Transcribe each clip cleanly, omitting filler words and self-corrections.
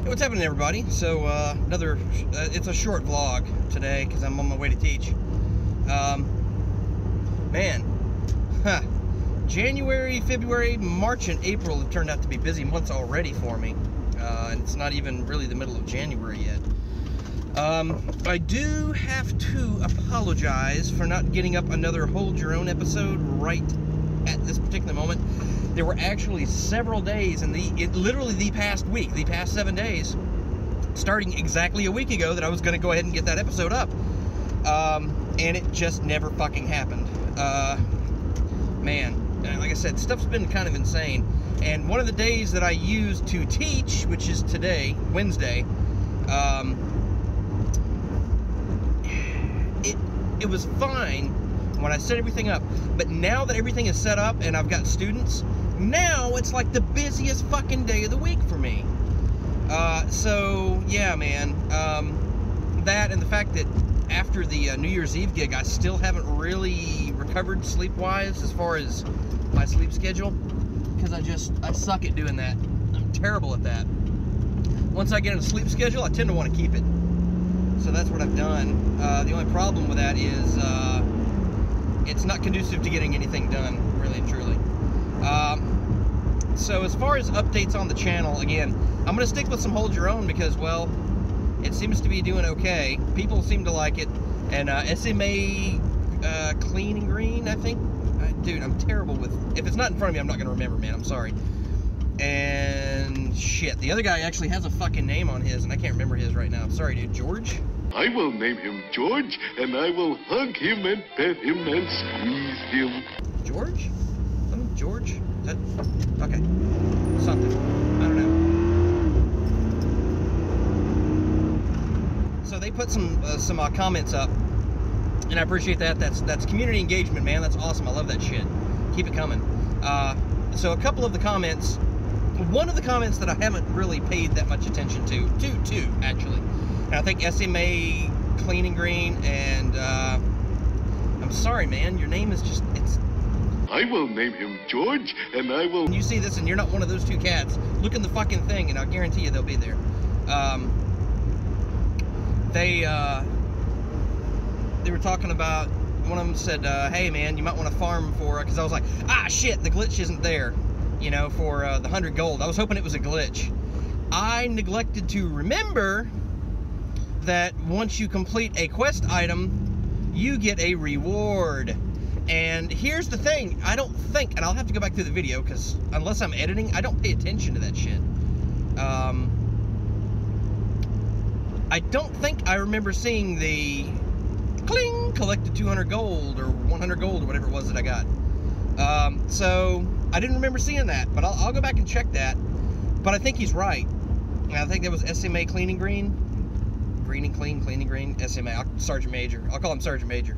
What's happening, everybody? So it's a short vlog today because I'm on my way to teach. January, February, March, and April have turned out to be busy months already for me, and it's not even really the middle of January yet. I do have to apologize for not getting up another Hold Your Own episode right at this particular moment. There were actually several days in literally the past week, the past 7 days, starting exactly a week ago, that I was going to go ahead and get that episode up. And it just never fucking happened. Like I said, stuff's been kind of insane. And one of the days that I used to teach, which is today, Wednesday, it was fine when I set everything up. But now that everything is set up and I've got students, now it's like the busiest fucking day of the week for me. So yeah, man, that and the fact that after the New Year's Eve gig, I still haven't really recovered sleep-wise as far as my sleep schedule, because I suck at doing that. I'm terrible at that. Once I get in a sleep schedule, I tend to want to keep it. So that's what I've done. The only problem with that is it's not conducive to getting anything done, really and truly. So as far as updates on the channel, again, I'm going to stick with some Hold Your Own because, well, it seems to be doing okay. People seem to like it. And SMA Clean and Green, I think. Dude, I'm terrible with... If it's not in front of me, I'm not going to remember, man. I'm sorry. And shit, the other guy actually has a fucking name on his, and I can't remember his right now. I'm sorry, dude. George? I will name him George, and I will hug him and pet him and squeeze him. George? George? Is that... Okay. Something. I don't know. So they put some comments up, and I appreciate that. That's community engagement, man. That's awesome. I love that shit. Keep it coming. So a couple of the comments, one of the comments that I haven't really paid that much attention to, two actually. And I think SMA Clean and Green, and I'm sorry, man, your name is just, I will name him George, and I will... When you see this and you're not one of those two cats, look in the fucking thing, and I'll guarantee you they'll be there. They were talking about, one of them said, hey man, you might want to farm for, because I was like, ah shit, the glitch isn't there, you know, for the 100 gold. I was hoping it was a glitch. I neglected to remember that once you complete a quest item, you get a reward. And here's the thing, I don't think, and I'll have to go back through the video, because unless I'm editing, I don't pay attention to that shit. I don't think I remember seeing the cling, collected 200 gold, or 100 gold, or whatever it was that I got. So I didn't remember seeing that, but I'll go back and check that. But I think he's right. I think that was SMA Clean and Green. Green and Clean, Clean and Green, SMA, Sergeant Major. I'll call him Sergeant Major.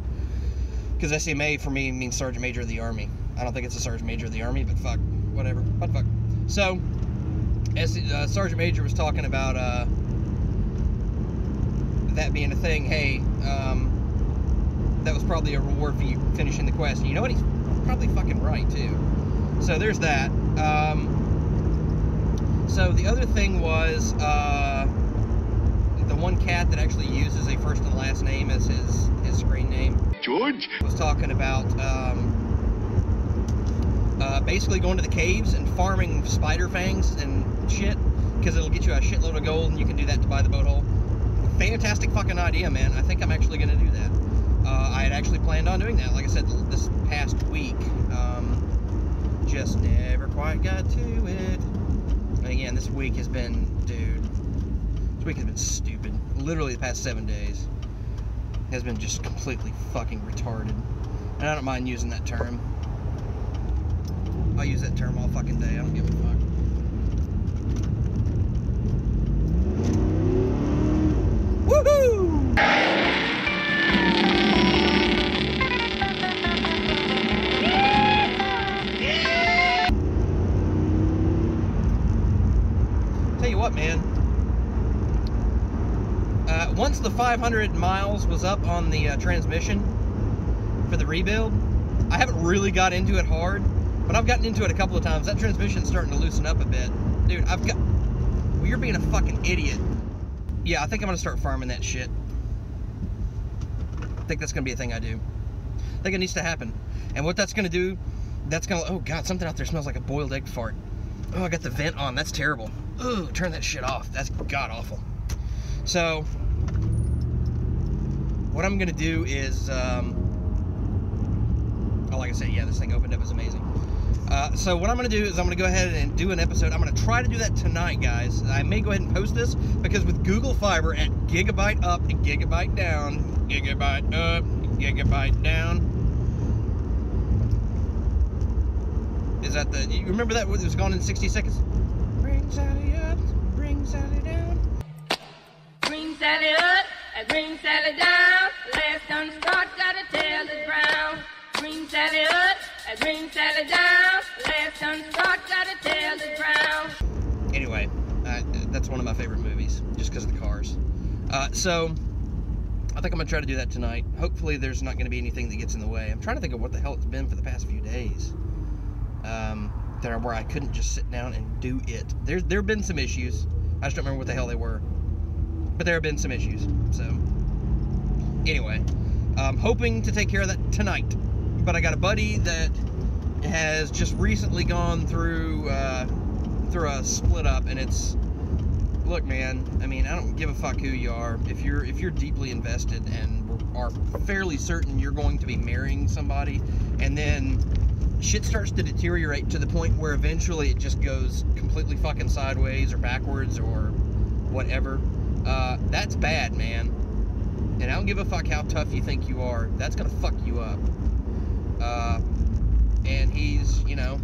Because SMA for me means Sergeant Major of the Army. I don't think it's a Sergeant Major of the Army, but fuck, whatever. What the fuck? So, Sergeant Major was talking about that being a thing. Hey, that was probably a reward for you finishing the quest. And you know what? He's probably fucking right, too. So there's that. So the other thing was the one cat that actually uses a first and last name as his screen name. George was talking about basically going to the caves and farming spider fangs and shit, because it'll get you a shitload of gold, and you can do that to buy the boat hole. Fantastic fucking idea, man. I think I'm actually going to do that. I had actually planned on doing that, like I said, this past week. Just never quite got to it. And again, this week has been, dude, this week has been stupid. Literally the past 7 days has been just completely fucking retarded. And I don't mind using that term. I'll use that term all fucking day. I don't give a fuck. Woohoo! Tell you what, man. Once the 500 miles was up on the transmission for the rebuild, I haven't really got into it hard, but I've gotten into it a couple of times. That transmission's starting to loosen up a bit. Dude, Well, you're being a fucking idiot. Yeah, I think I'm gonna start farming that shit. I think that's gonna be a thing I do. I think it needs to happen. And what that's gonna do, that's gonna, oh God, something out there smells like a boiled egg fart. Oh, I got the vent on, that's terrible. Ooh, turn that shit off. That's god awful. So, what I'm gonna do is, oh, like I said, yeah, this thing opened up is amazing. So what I'm gonna do is I'm gonna go ahead and do an episode. I'm gonna try to do that tonight, guys. I may go ahead and post this because with Google Fiber at gigabyte up and gigabyte down, gigabyte up, gigabyte down. Is that the, you remember that? It was gone in 60 seconds. Bring Sally up, bring Sally down. Bring Sally up and bring Sally down. Last done start, gotta tell the ground. Bring Sally up and bring Sally down. Last done start, gotta tell the ground. Anyway, that's one of my favorite movies, just because of the cars. So, I think I'm gonna try to do that tonight. Hopefully there's not gonna be anything that gets in the way. I'm trying to think of what the hell it's been for the past few days. Where I couldn't just sit down and do it. There have been some issues. I just don't remember what the hell they were. But there have been some issues. So, anyway, I'm hoping to take care of that tonight. But I got a buddy that has just recently gone through a split up, and it's, look, man, I mean, I don't give a fuck who you are. If you're deeply invested and are fairly certain you're going to be marrying somebody, and then shit starts to deteriorate to the point where eventually it just goes completely fucking sideways or backwards or whatever, that's bad, man. And I don't give a fuck how tough you think you are. That's gonna fuck you up. And he's, you know,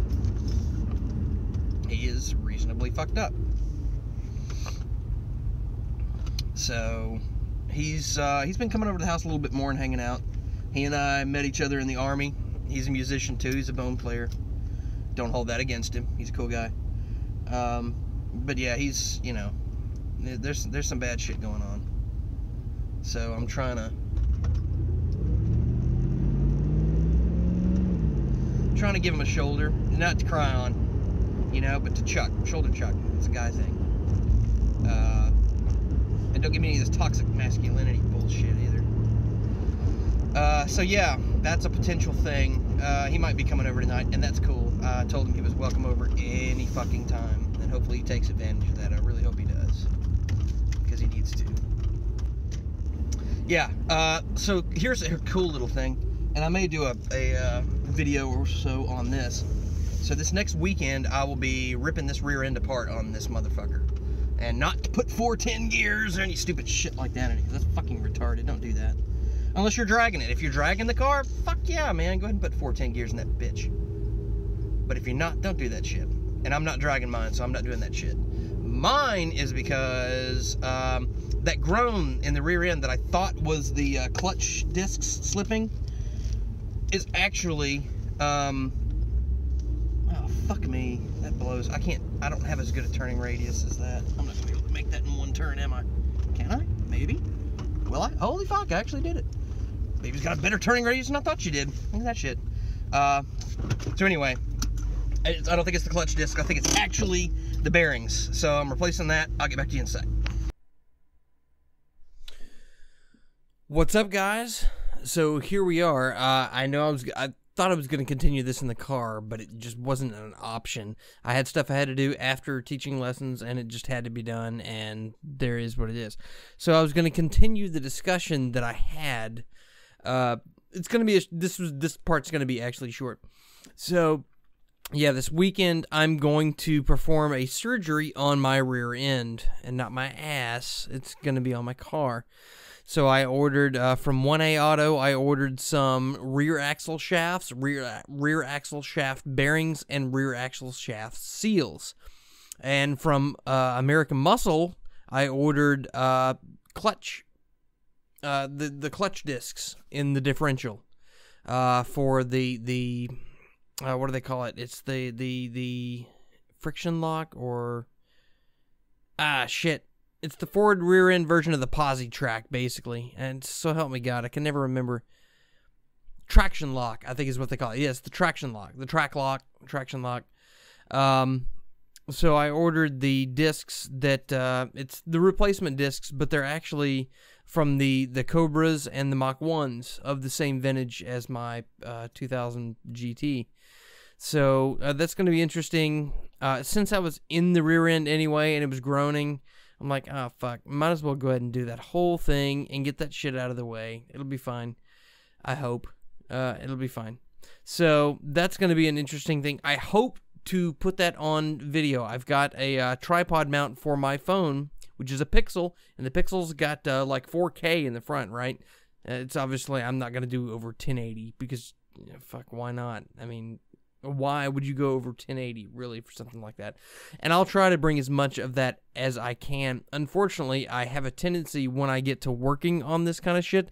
he is reasonably fucked up. So he's been coming over to the house a little bit more and hanging out. He and I met each other in the Army. He's a musician too. He's a bone player. Don't hold that against him. He's a cool guy. But yeah, he's, you know, there's some bad shit going on. So I'm trying to give him a shoulder, not to cry on, you know, but to chuck, shoulder chuck. It's a guy thing. And don't give me any of this toxic masculinity bullshit either. So yeah, that's a potential thing. He might be coming over tonight, and that's cool. I told him he was welcome over any fucking time, and hopefully he takes advantage of that. I really hope he does, because he needs to. Yeah, so here's a cool little thing, and I may do a video or so on this. So this next weekend, I will be ripping this rear end apart on this motherfucker. And not to put 410 gears or any stupid shit like that in it, because that's fucking retarded. Don't do that. Unless you're dragging it. If you're dragging the car, fuck yeah, man. Go ahead and put 410 gears in that bitch. But if you're not, don't do that shit. And I'm not dragging mine, so I'm not doing that shit. Mine is because that groan in the rear end that I thought was the clutch discs slipping is actually, oh, fuck me. That blows. I don't have as good a turning radius as that. I'm not gonna be able to make that in one turn, am I? Can I? Maybe. Will I? Holy fuck, I actually did it. Baby's got a better turning radius than I thought she did. Look at that shit. So anyway, I don't think it's the clutch disc. I think it's actually the bearings. So I'm replacing that. I'll get back to you in a sec. What's up, guys? So here we are. I thought I was going to continue this in the car, but it just wasn't an option. I had stuff I had to do after teaching lessons, and it just had to be done, and there is what it is. So I was going to continue the discussion that I had. It's going to be this part's going to be actually short. So yeah, this weekend I'm going to perform a surgery on my rear end, and not my ass. It's going to be on my car. So I ordered, from 1A Auto, I ordered some rear axle shafts, rear axle shaft bearings, and rear axle shaft seals. And from American Muscle, I ordered clutch, the clutch discs in the differential for the what do they call it? It's the friction lock, or shit. It's the forward rear end version of the posi track, basically. And so help me God, I can never remember. Traction lock, I think is what they call it. Yes, the traction lock. The traction lock. So I ordered the discs that, it's the replacement discs, but they're actually from the Cobras and the Mach 1s of the same vintage as my 2000 GT. So that's going to be interesting. Since I was in the rear end anyway and it was groaning, I'm like, oh, fuck. Might as well go ahead and do that whole thing and get that shit out of the way. It'll be fine. I hope. It'll be fine. So that's going to be an interesting thing. I hope to put that on video. I've got a tripod mount for my phone, which is a Pixel, and the Pixel's got like 4K in the front, right? It's obviously, I'm not going to do over 1080 because, fuck, why not? I mean, why would you go over 1080 really for something like that? And I'll try to bring as much of that as I can. Unfortunately, I have a tendency when I get to working on this kind of shit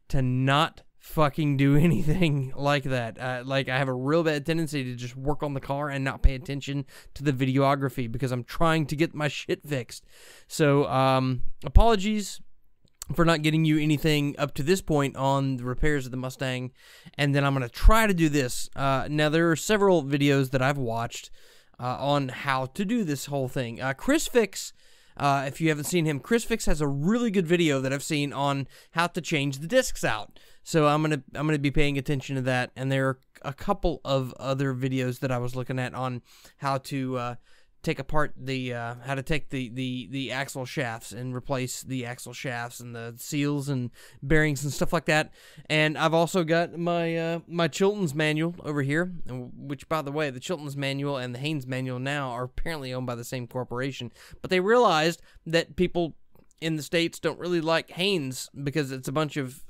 to not fucking do anything like that. Like, I have a real bad tendency to just work on the car and not pay attention to the videography because I'm trying to get my shit fixed. So, apologies for not getting you anything up to this point on the repairs of the Mustang, and then I'm going to try to do this. Now, there are several videos that I've watched on how to do this whole thing. Chris Fix, if you haven't seen him, Chris Fix has a really good video that I've seen on how to change the discs out. So I'm gonna be paying attention to that, and there are a couple of other videos that I was looking at on how to take apart the how to take the axle shafts and replace the axle shafts and the seals and bearings and stuff like that. And I've also got my my Chilton's manual over here, which, by the way, the Chilton's manual and the Haynes manual now are apparently owned by the same corporation, but they realized that people in the States don't really like Haynes because it's a bunch of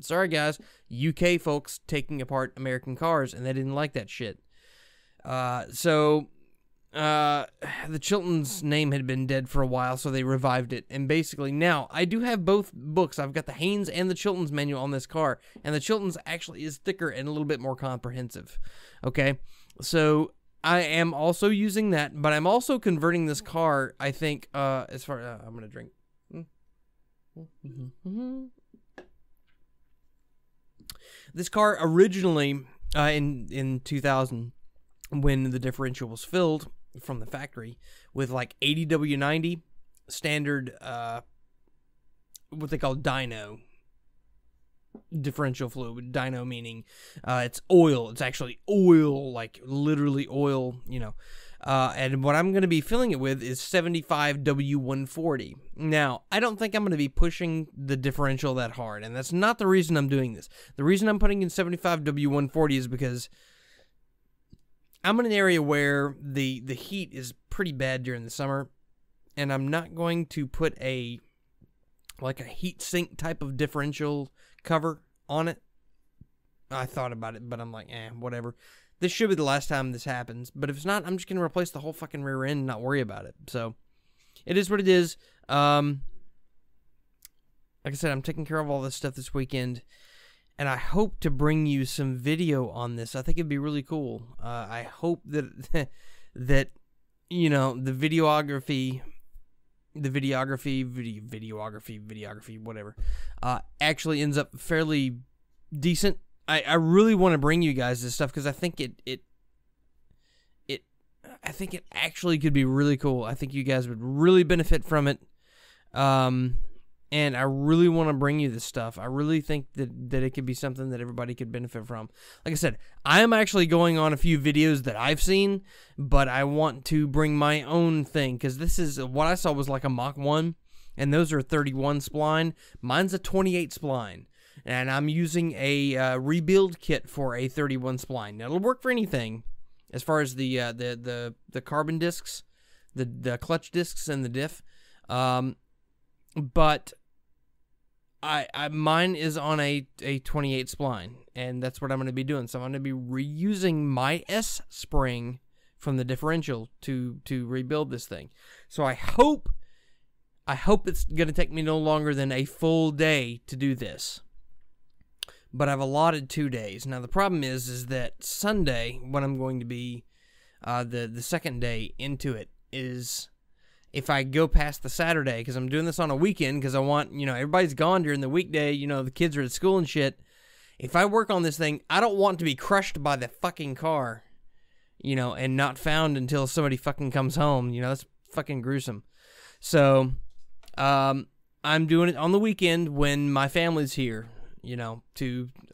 sorry guys, UK folks taking apart American cars, and they didn't like that shit. So the Chilton's name had been dead for a while, so they revived it. And basically now I do have both books. I've got the Haynes and the Chilton's manual on this car, and the Chilton's actually is thicker and a little bit more comprehensive. Okay, so I am also using that, but I'm also converting this car, I think, as far I'm gonna drink. This car originally, in 2000, when the differential was filled from the factory with like 80W90 standard, what they call dyno differential fluid. Dyno meaning it's oil. It's actually oil, like literally oil, you know. And what I'm going to be filling it with is 75W140. Now, I don't think I'm going to be pushing the differential that hard, and that's not the reason I'm doing this. The reason I'm putting in 75W140 is because I'm in an area where the heat is pretty bad during the summer, and I'm not going to put a heat sink type of differential cover on it. I thought about it, but I'm like, whatever. This should be the last time this happens, but if it's not, I'm just going to replace the whole fucking rear end and not worry about it. So, it is what it is. Like I said, I'm taking care of all this stuff this weekend, and I hope to bring you some video on this. I think it'd be really cool. I hope that, that, you know, the videography, whatever, actually ends up fairly decent. I really want to bring you guys this stuff because I think I think it actually could be really cool. I think you guys would really benefit from it. And I really want to bring you this stuff. I really think that it could be something that everybody could benefit from. Like I said, I am actually going on a few videos that I've seen, but I want to bring my own thing because this is what I saw was like a Mach 1, and those are 31 spline. Mine's a 28 spline. And I'm using a rebuild kit for a 31 spline. Now, it'll work for anything, as far as the carbon discs, the clutch discs, and the diff. But mine is on a 28 spline, and that's what I'm going to be doing. So I'm going to be reusing my S spring from the differential to rebuild this thing. So I hope it's going to take me no longer than a full day to do this. But I've allotted 2 days. Now, the problem is that Sunday, when I'm going to be the second day into it, is if I go past the Saturday, because I'm doing this on a weekend, because I want, you know, everybody's gone during the weekday, you know, the kids are at school and shit. If I work on this thing, I don't want to be crushed by the fucking car, and not found until somebody fucking comes home. That's fucking gruesome. So, I'm doing it on the weekend when my family's here,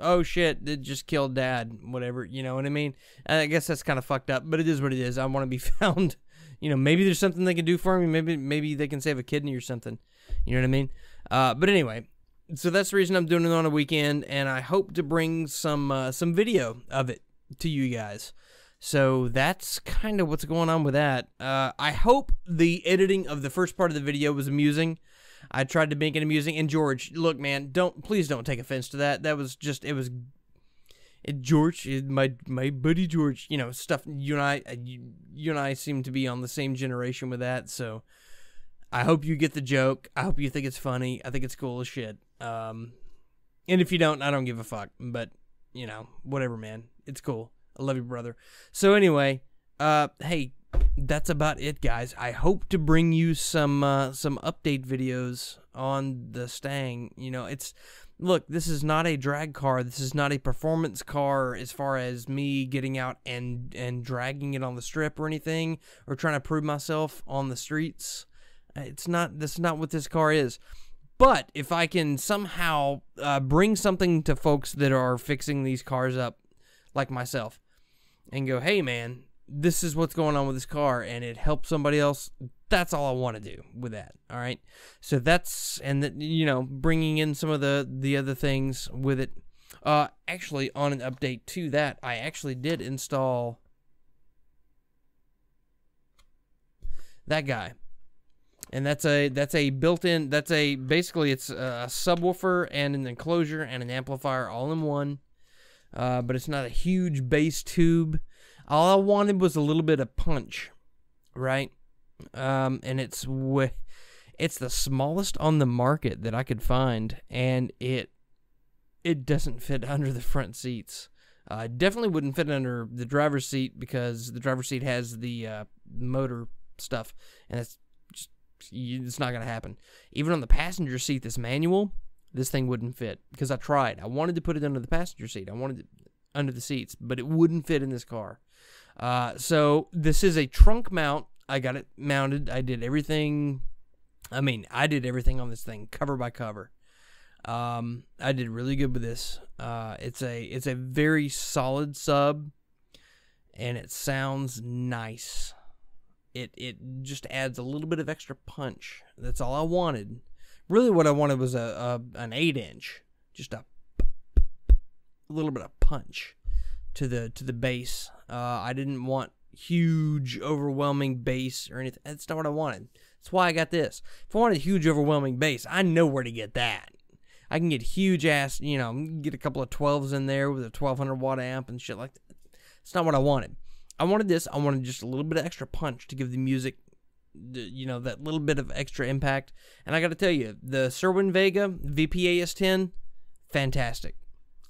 oh shit, it just killed dad, whatever, you know what I mean? I guess that's kind of fucked up, but it is what it is. I want to be found. Maybe there's something they can do for me. Maybe they can save a kidney or something. You know what I mean? But anyway, so that's the reason I'm doing it on a weekend, and I hope to bring some video of it to you guys. So that's kind of what's going on with that. I hope the editing of the first part of the video was amusing. I tried to make it amusing. And George, look, man, please don't take offense to that. That was just, George, my buddy George, stuff. You and I seem to be on the same generation with that. So I hope you get the joke. I hope you think it's funny. I think it's cool as shit. And if you don't, I don't give a fuck. But whatever, man. It's cool. I love you, brother. So anyway, hey, that's about it, guys. I hope to bring you some update videos on the Stang. Look, this is not a drag car. This is not a performance car as far as me getting out and dragging it on the strip or anything, or trying to prove myself on the streets. That's not what this car is. But if I can somehow bring something to folks that are fixing these cars up, like myself, and go, hey man, this is what's going on with this car, and it helps somebody else, that's all I want to do with that, all right? So that's, and bringing in some of the other things with it. Actually, on an update to that, I actually did install that guy. And that's a built-in, basically it's a subwoofer and an enclosure and an amplifier all in one. But it's not a huge bass tube. All I wanted was a little bit of punch, right? And it's the smallest on the market that I could find, and it doesn't fit under the front seats. Definitely wouldn't fit under the driver's seat, because the driver's seat has the motor stuff, and it's not gonna happen. Even on the passenger seat, this manual, this thing wouldn't fit, because I tried. I wanted to put it under the passenger seat. I wanted it under the seats, but it wouldn't fit in this car. So this is a trunk mount. I got it mounted. I did everything. I did everything on this thing, cover by cover. I did really good with this. It's a very solid sub, and it sounds nice. It just adds a little bit of extra punch. That's all I wanted. Really, what I wanted was an 8-inch, just a little bit of punch to the bass. I didn't want huge, overwhelming bass or anything. That's not what I wanted. That's why I got this. If I wanted huge, overwhelming bass, I know where to get that. I can get huge ass, get a couple of 12s in there with a 1200 watt amp and shit like that. It's not what I wanted. I wanted this. I wanted just a little bit of extra punch to give the music, that little bit of extra impact. And I got to tell you, the Sherwin Vega VPAS10, fantastic.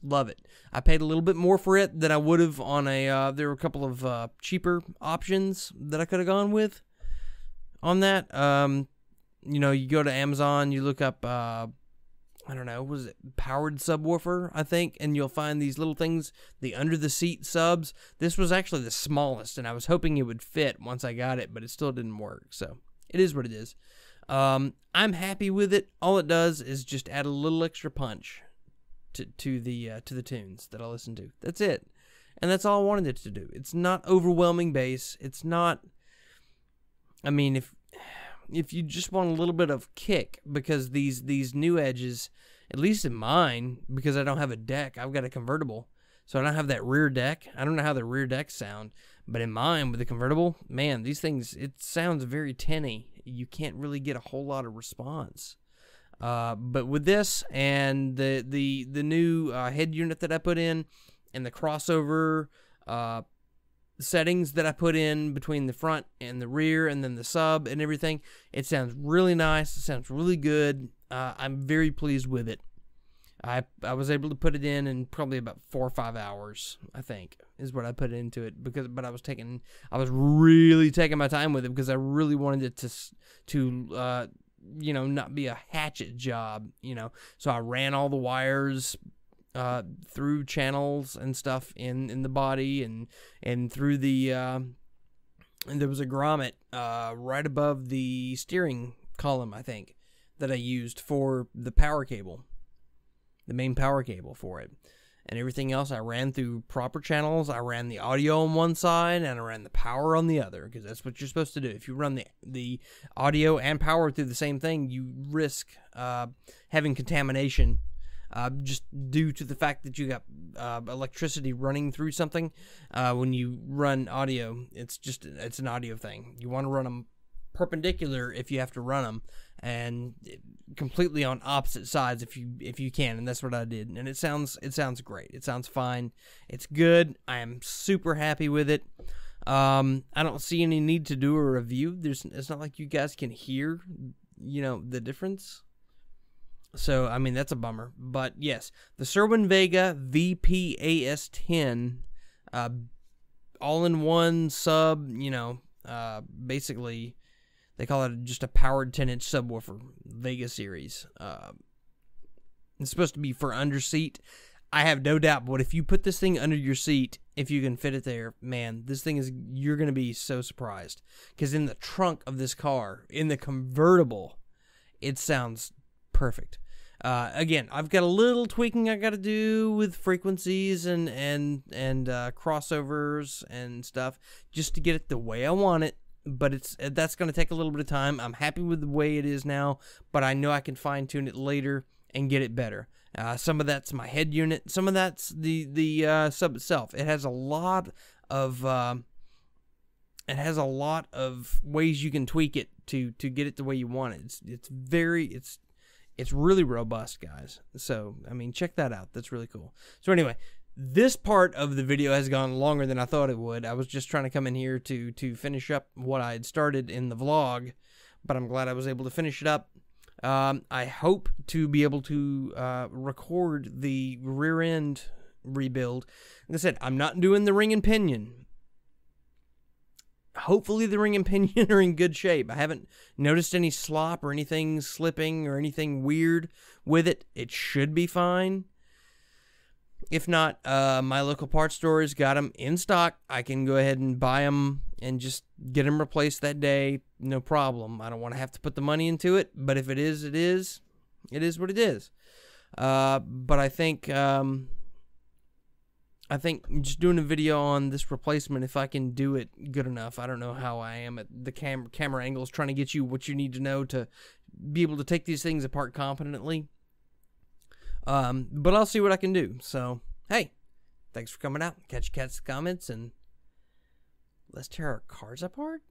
Love it. I paid a little bit more for it than I would have on there were a couple of cheaper options that I could have gone with on that. You go to Amazon, you look up, I don't know, was it powered subwoofer, I think, and you'll find these little things, the under-the-seat subs. This was actually the smallest, and I was hoping it would fit once I got it, but it still didn't work, so it is what it is. I'm happy with it. All it does is just add a little extra punch to the tunes that I listen to. That's it, and that's all I wanted it to do. It's not overwhelming bass. It's not, if you just want a little bit of kick, because these new edges, at least in mine, because I don't have a deck, I've got a convertible, so I don't have that rear deck. I don't know how the rear decks sound, but in mine with the convertible, man, these things, it sounds very tinny. You can't really get a whole lot of response. But with this and the new head unit that I put in, and the crossover settings that I put in between the front and the rear, and then the sub and everything, it sounds really nice. It sounds really good. I'm very pleased with it. I was able to put it in probably about 4 or 5 hours, I think, is what I put into it, but I was really taking my time with it, because I really wanted it to not be a hatchet job, so I ran all the wires through channels and stuff in the body, and through the and there was a grommet right above the steering column, I think, that I used for the power cable, the main power cable for it. And everything else I ran through proper channels. I ran the audio on one side and I ran the power on the other, because that's what you're supposed to do. If you run the audio and power through the same thing, you risk having contamination just due to the fact that you got electricity running through something. When you run audio, it's an audio thing. You want to run them perpendicular if you have to run them, and completely on opposite sides if you can, and that's what I did. And it sounds great. It sounds fine. It's good. I am super happy with it. I don't see any need to do a review. It's not like you guys can hear, the difference. So, I mean, that's a bummer. But yes, the Cerwin-Vega VPAS10, all-in-one sub, basically, they call it just a powered 10-inch subwoofer, Vega series. It's supposed to be for under seat. I have no doubt, but if you put this thing under your seat, if you can fit it there, man, you're going to be so surprised. Because in the trunk of this car, in the convertible, it sounds perfect. Again, I've got a little tweaking I got to do with frequencies and crossovers and stuff, just to get it the way I want it. But that's going to take a little bit of time. I'm happy with the way it is now, but I know I can fine tune it later and get it better. Some of that's my head unit. Some of that's the sub itself. It has a lot of ways you can tweak it to get it the way you want it. It's really robust, guys. So, I mean, check that out. That's really cool. So anyway, this part of the video has gone longer than I thought it would. I was just trying to come in here to finish up what I had started in the vlog, but I'm glad I was able to finish it up. I hope to be able to record the rear end rebuild. Like I said, I'm not doing the ring and pinion. Hopefully the ring and pinion are in good shape. I haven't noticed any slop or anything slipping or anything weird with it. It should be fine. If not, my local parts store has got them in stock. I can go ahead and buy them and just get them replaced that day. No problem. I don't want to have to put the money into it, but if it is, it is. It is what it is. But I think just doing a video on this replacement, if I can do it good enough. I don't know how I am at the camera angles, trying to get you what you need to know to be able to take these things apart competently. But I'll see what I can do. So, hey, thanks for coming out. Catch you cats comments, and let's tear our cars apart.